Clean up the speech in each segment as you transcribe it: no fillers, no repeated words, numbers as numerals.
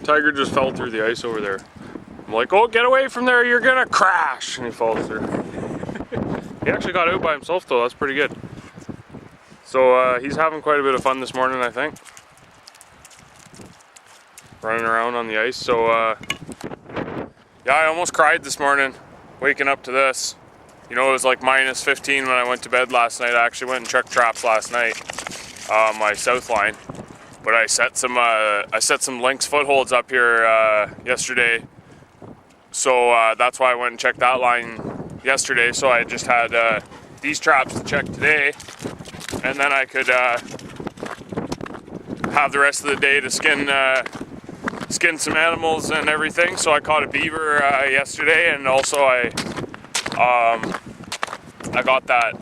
Tiger just fell through the ice over there. I'm like, oh, get away from there, you're gonna crash! And he falls through. He actually got out by himself though, that's pretty good. So he's having quite a bit of fun this morning, I think. Running around on the ice, so yeah, I almost cried this morning, waking up to this. You know, it was like minus 15 when I went to bed last night. I actually went and checked traps last night on my south line. But I set some Lynx footholds up here yesterday. So that's why I went and checked that line yesterday. So I just had these traps to check today. And then I could have the rest of the day to skin some animals and everything. So I caught a beaver yesterday, and also I got that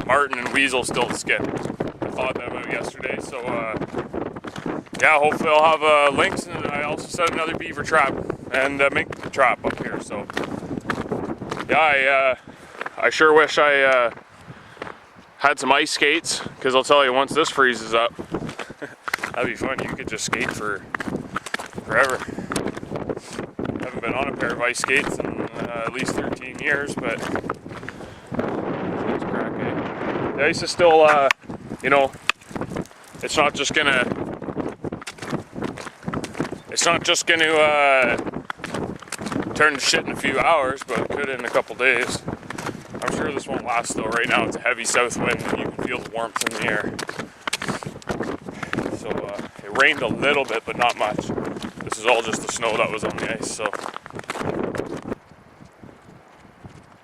marten and weasel still to skin. I thawed them out yesterday, so yeah, hopefully I'll have lynx, and I also set another beaver trap and mink trap up here. So yeah, I sure wish I had some ice skates, because I'll tell you, once this freezes up, that'd be fun. You could just skate for forever. Haven't been on a pair of ice skates in at least 13 years, but it's crack, eh? The ice is still, you know, it's not just gonna turn to shit in a few hours, but it could in a couple days. I'm sure this won't last though. Right now it's a heavy south wind and you can feel the warmth in the air. So it rained a little bit, but not much. This is all just the snow that was on the ice, so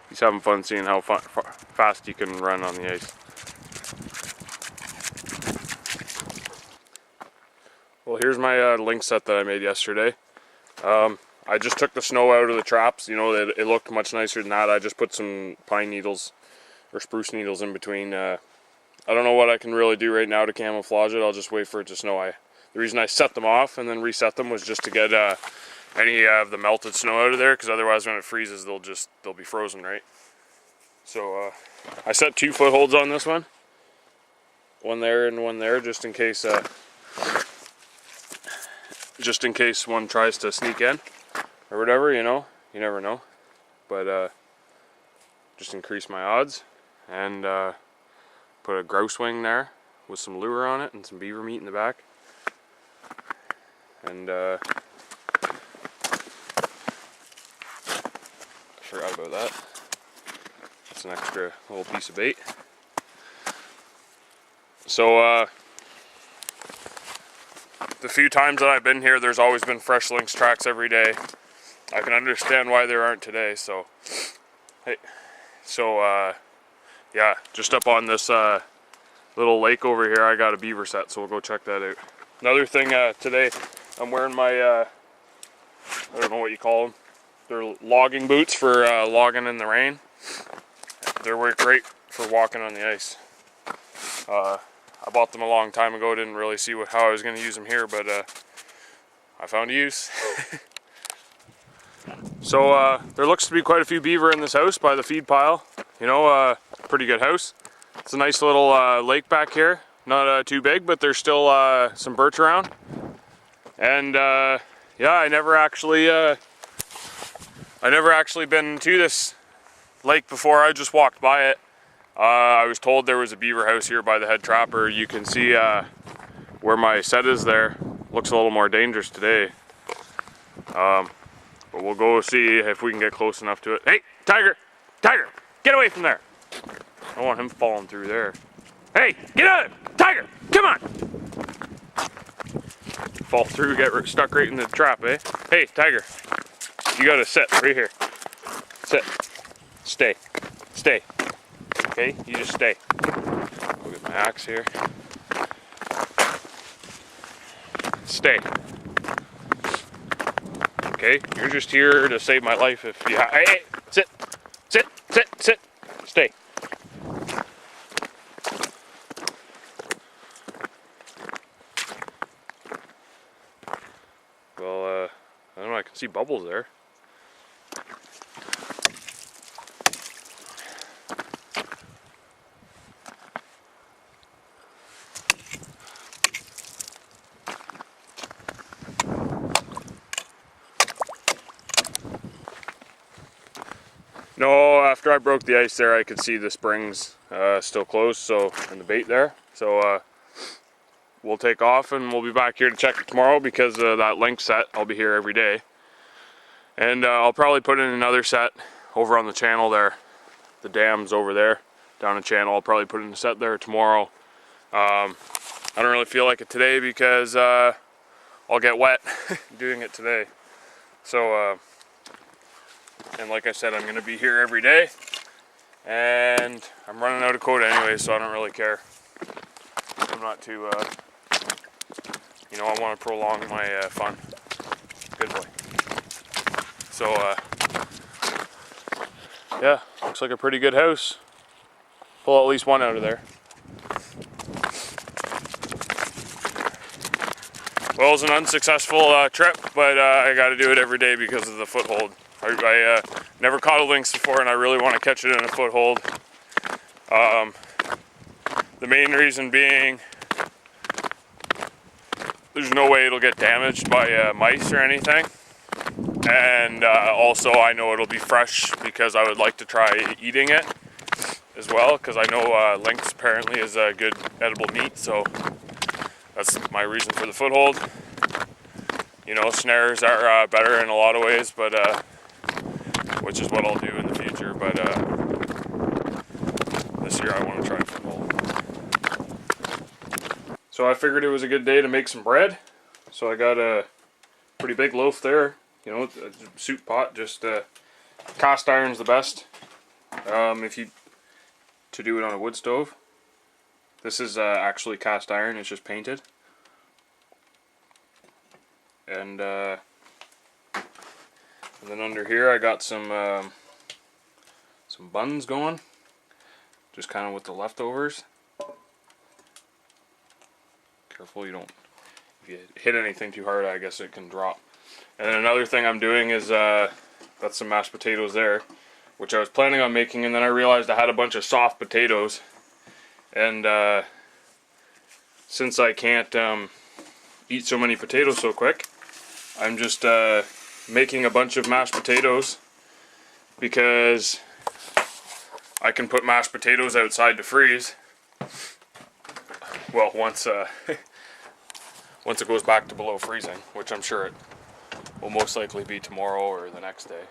he's having fun seeing how fast you can run on the ice. Well, here's my lynx set that I made yesterday. I just took the snow out of the traps. You know, it looked much nicer than that. I just put some pine needles or spruce needles in between. I don't know what I can really do right now to camouflage it. I'll just wait for it to snow. The reason I set them off and then reset them was just to get any of the melted snow out of there, because otherwise when it freezes they'll be frozen, right? So I set 2 footholds on this one. One there and one there, just in case one tries to sneak in or whatever, you know, you never know. But just increase my odds, and put a grouse wing there with some lure on it and some beaver meat in the back. And I forgot about that. That's an extra little piece of bait. So the few times that I've been here, there's always been fresh lynx tracks every day. I can understand why there aren't today. So hey, so yeah, just up on this little lake over here, I got a beaver set, so we'll go check that out. Another thing, today I'm wearing my I don't know what you call them. They're logging boots for logging in the rain. They're great for walking on the ice. I bought them a long time ago. Didn't really see how I was going to use them here, but I found a use. So there looks to be quite a few beaver in this house by the feed pile. You know, pretty good house. It's a nice little lake back here. Not too big, but there's still some birch around. And yeah, I never actually been to this lake before. I just walked by it. I was told there was a beaver house here by the head trapper. You can see where my set is there. Looks a little more dangerous today. But we'll go see if we can get close enough to it. Hey, Tiger! Tiger! Get away from there! I don't want him falling through there. Hey, get out of it! Tiger! Come on! Fall through, get stuck right in the trap, eh? Hey, Tiger! You gotta sit right here. Sit. Stay. Stay. Okay, you just stay. I'll get my axe here. Stay. Okay, you're just here to save my life if you hey, hey, sit. Sit, sit, sit. Stay. Well, I don't know, I can see bubbles there. No, after I broke the ice there, I could see the springs still closed, so, and the bait there. So we'll take off and we'll be back here to check it tomorrow because that link set, I'll be here every day. And I'll probably put in another set over on the channel there. The dam's over there, down the channel. I'll probably put in a set there tomorrow. I don't really feel like it today because I'll get wet doing it today. So, and like I said, I'm going to be here every day. And I'm running out of quota anyway, so I don't really care. I'm not too, you know, I want to prolong my fun. Good boy. So, yeah, looks like a pretty good house. Pull at least one out of there. Well, it was an unsuccessful trip, but I got to do it every day because of the foothold. I never caught a lynx before, and I really want to catch it in a foothold. The main reason being, there's no way it'll get damaged by mice or anything. And also I know it'll be fresh because I would like to try eating it as well, because I know lynx apparently is a good edible meat, so that's my reason for the foothold. You know, snares are better in a lot of ways, but which is what I'll do in the future, but this year I want to try foothold. So I figured it was a good day to make some bread, so I got a pretty big loaf there. You know, a soup pot, just cast iron's the best. If you to do it on a wood stove. This is actually cast iron, it's just painted. And then under here I got some buns going, just kind of with the leftovers. Careful you don't, if you hit anything too hard, I guess it can drop. And then another thing I'm doing is, got some mashed potatoes there, which I was planning on making, and then I realized I had a bunch of soft potatoes. And since I can't eat so many potatoes so quick, I'm just making a bunch of mashed potatoes because I can put mashed potatoes outside to freeze. Well, once once it goes back to below freezing, which I'm sure it will most likely be tomorrow or the next day.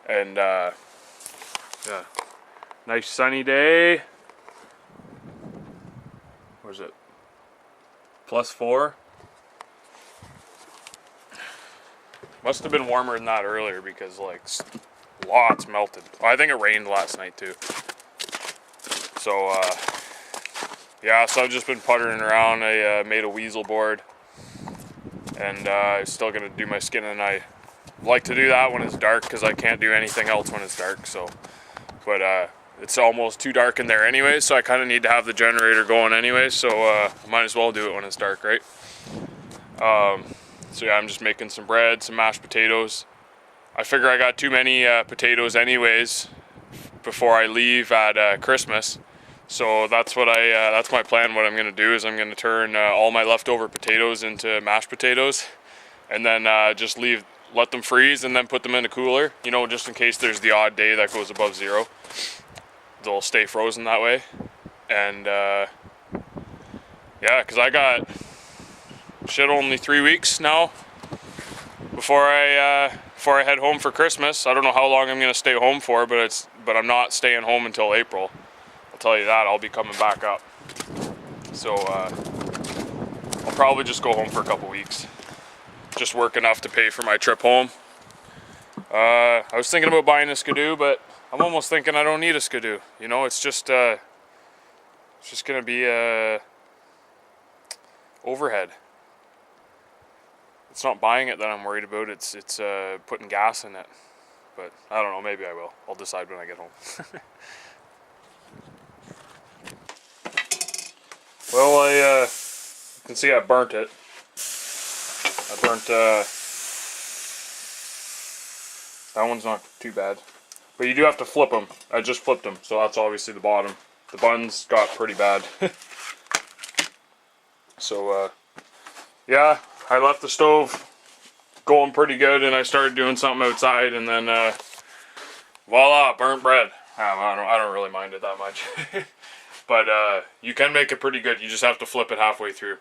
And yeah, nice sunny day. What is it? +4. Must have been warmer than that earlier because like lots melted. I think it rained last night too. So yeah, so I've just been puttering around. I made a weasel board, and I'm still gonna do my skin, and I like to do that when it's dark because I can't do anything else when it's dark. So, but it's almost too dark in there anyway, so I kind of need to have the generator going anyway. So might as well do it when it's dark, right? So yeah, I'm just making some bread, some mashed potatoes. I figure I got too many potatoes anyways before I leave at Christmas. So that's what that's my plan. What I'm gonna do is I'm gonna turn all my leftover potatoes into mashed potatoes, and then just let them freeze, and then put them in a cooler. You know, just in case there's the odd day that goes above 0, they'll stay frozen that way. And yeah, because I got only 3 weeks now before I head home for Christmas. I don't know how long I'm gonna stay home for, but I'm not staying home until April. Tell you that. I'll be coming back up, so I'll probably just go home for a couple weeks, just work enough to pay for my trip home. I was thinking about buying a Skidoo, but I'm almost thinking I don't need a Skidoo. You know, it's just gonna be overhead. It's not buying it that I'm worried about, it's putting gas in it. But I don't know, maybe I will. I'll decide when I get home. Well, you can see I burnt it. I burnt, that one's not too bad. But you do have to flip them. I just flipped them, so that's obviously the bottom. The buns got pretty bad. So, yeah, I left the stove going pretty good, and I started doing something outside, and then voila, burnt bread. I don't really mind it that much. But you can make it pretty good. You just have to flip it halfway through.